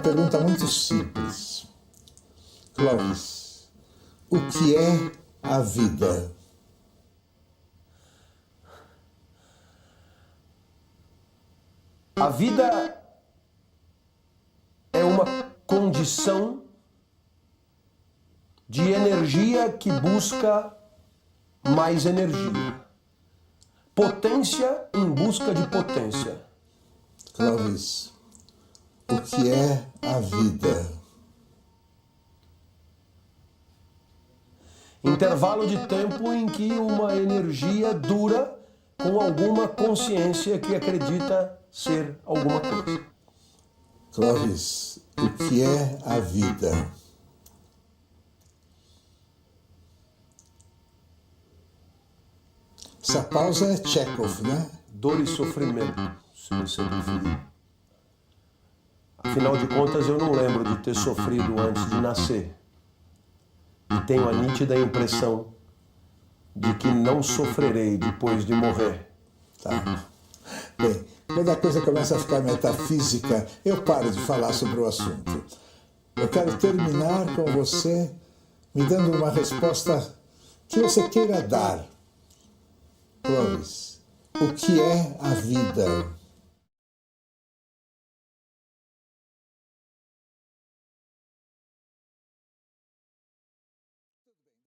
pergunta muito simples. Clóvis, o que é a vida? A vida é uma condição de energia que busca mais energia. Potência em busca de potência. Clóvis, o que é a vida? Intervalo de tempo em que uma energia dura com alguma consciência que acredita ser alguma coisa. Clóvis, o que é a vida? Essa pausa é Chekhov, né? Dor e sofrimento, se você preferir. Afinal de contas, eu não lembro de ter sofrido antes de nascer. E tenho a nítida impressão de que não sofrerei depois de morrer. Tá. Bem, quando a coisa começa a ficar metafísica, eu paro de falar sobre o assunto. Eu quero terminar com você me dando uma resposta que você queira dar. Clóvis, o que é a vida?